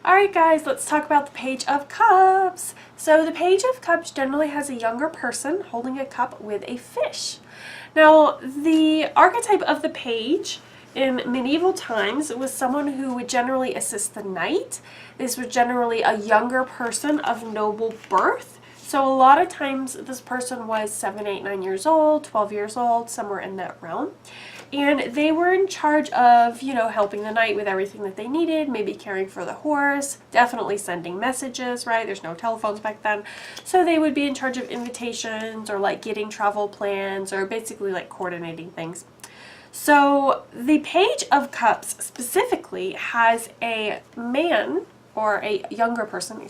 Alright guys, let's talk about the Page of Cups. So the Page of Cups generally has a younger person holding a cup with a fish. Now the archetype of the page in medieval times was someone who would generally assist the knight. This was generally a younger person of noble birth. So a lot of times this person was 7, 8, 9 years old, 12 years old, somewhere in that realm. And they were in charge of, helping the knight with everything that they needed, maybe caring for the horse, definitely sending messages, right? There's no telephones back then. So they would be in charge of invitations or like getting travel plans or basically like coordinating things. So the Page of Cups specifically has a man, or a younger person,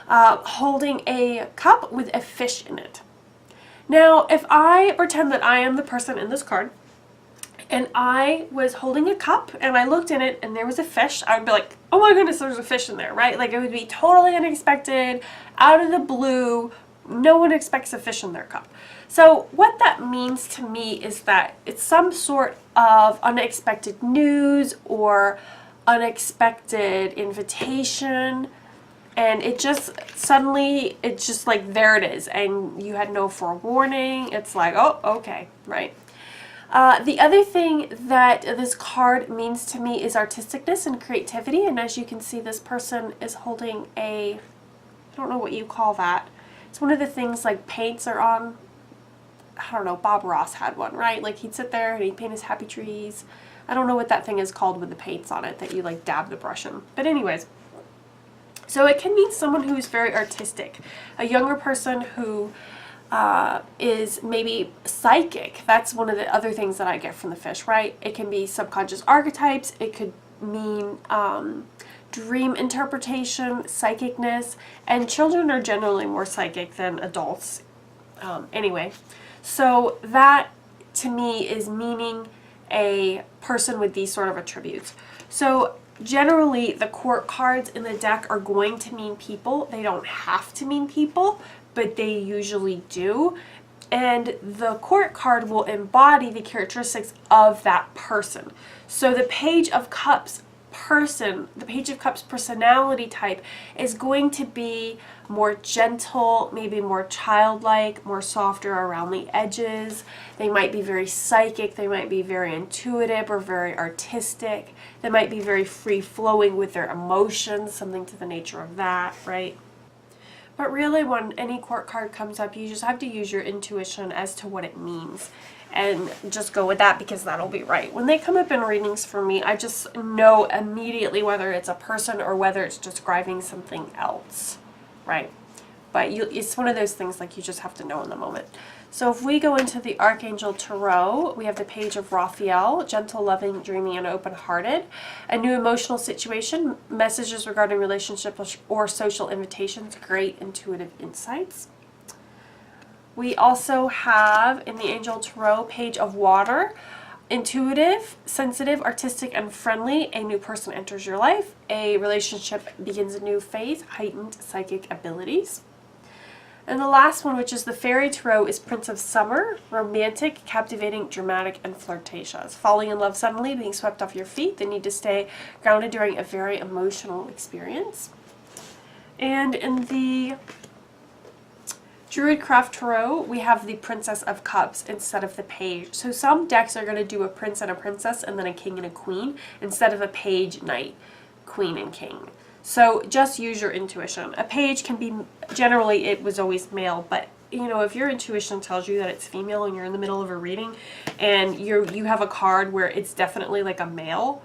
holding a cup with a fish in it. Now, if I pretend that I am the person in this card, and I was holding a cup and I looked in it and there was a fish, I would be like, oh my goodness, there's a fish in there, right? Like it would be totally unexpected, out of the blue. No one expects a fish in their cup. So what that means to me is that it's some sort of unexpected news or unexpected invitation, and it just suddenly, it's just like there it is and you had no forewarning. It's like, oh, okay, right? The other thing that this card means to me is artisticness and creativity, and as you can see, this person is holding a, I don't know what you call that. It's one of the things like paints are on. I don't know, Bob Ross had one, right? Like he'd sit there and he'd paint his happy trees. I don't know what that thing is called with the paints on it that you like dab the brush in. But anyways, so it can mean someone who's very artistic, a younger person who is maybe psychic. That's one of the other things that I get from the fish, right? It can be subconscious archetypes. It could mean dream interpretation, psychicness, and children are generally more psychic than adults. Anyway, so that to me is meaning a person with these sort of attributes. So generally the court cards in the deck are going to mean people. They don't have to mean people, but they usually do. And the court card will embody the characteristics of that person. So the Page of Cups person, the Page of Cups personality type is going to be more gentle, maybe more childlike, more softer around the edges. They might be very psychic, they might be very intuitive or very artistic. They might be very free-flowing with their emotions, something to the nature of that, right? But really, when any court card comes up, you just have to use your intuition as to what it means and just go with that, because that'll be right. When they come up in readings for me, I just know immediately whether it's a person or whether it's describing something else, right? But it's one of those things like you just have to know in the moment. So if we go into the Archangel Tarot, we have the Page of Raphael, gentle, loving, dreamy, and open-hearted. A new emotional situation, messages regarding relationship or social invitations, great intuitive insights. We also have in the Angel Tarot, Page of Water, intuitive, sensitive, artistic, and friendly. A new person enters your life. A relationship begins a new phase, heightened psychic abilities. And the last one, which is the Fairy Tarot, is Prince of Summer, romantic, captivating, dramatic, and flirtatious. Falling in love suddenly, being swept off your feet, the need to stay grounded during a very emotional experience. And in the Druid Craft Tarot, we have the Princess of Cups instead of the Page. So some decks are going to do a Prince and a Princess and then a King and a Queen instead of a Page, Knight, Queen, and King. So just use your intuition. A page can be, generally it was always male, but if your intuition tells you that it's female and you're in the middle of a reading and you have a card where it's definitely like a male,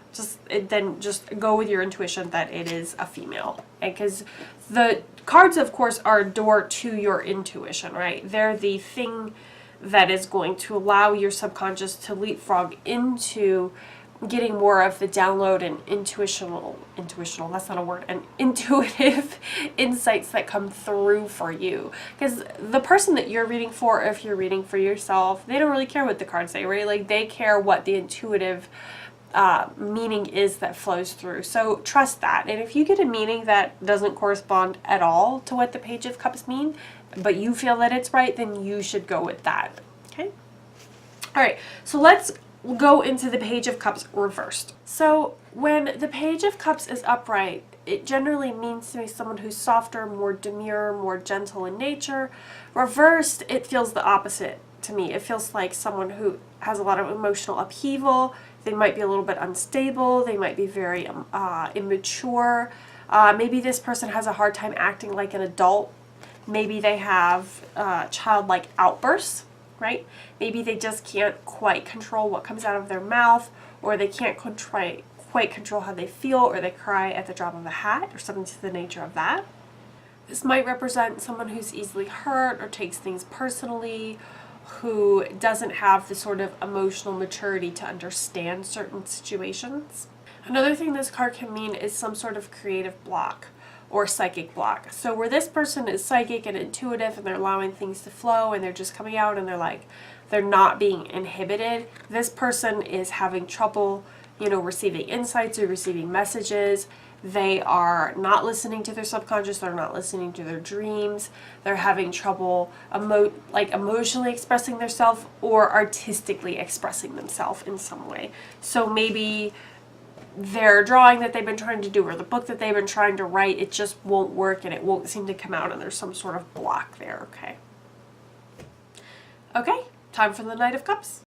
then just go with your intuition that it is a female. Because the cards, of course, are a door to your intuition, right? They're the thing that is going to allow your subconscious to leapfrog into getting more of the download and intuitional, that's not a word, and intuitive insights that come through for you. Because the person that you're reading for, if you're reading for yourself, they don't really care what the cards say, right? Like they care what the intuitive meaning is that flows through. So trust that. And if you get a meaning that doesn't correspond at all to what the Page of Cups mean, but you feel that it's right, then you should go with that. Okay? All right, so let's go into the Page of Cups reversed. So When the Page of Cups is upright, it generally means to me someone who's softer, more demure, more gentle in nature. Reversed, it feels the opposite to me. It feels like someone who has a lot of emotional upheaval. They might be a little bit unstable. They might be very immature. Maybe this person has a hard time acting like an adult. Maybe they have childlike outbursts, right? Maybe they just can't quite control what comes out of their mouth, or they can't quite control how they feel, or they cry at the drop of a hat, or something to the nature of that. This might represent someone who's easily hurt or takes things personally, who doesn't have the sort of emotional maturity to understand certain situations. Another thing this card can mean is some sort of creative block or psychic block. So where this person is psychic and intuitive and they're allowing things to flow and they're just coming out and they're not being inhibited, this person is having trouble, receiving insights or receiving messages. They are not listening to their subconscious, they're not listening to their dreams, they're having trouble emotionally expressing themselves or artistically expressing themselves in some way. So maybe their drawing that they've been trying to do or the book that they've been trying to write, it just won't work and it won't seem to come out and there's some sort of block there, okay? Okay, time for the Knight of Cups.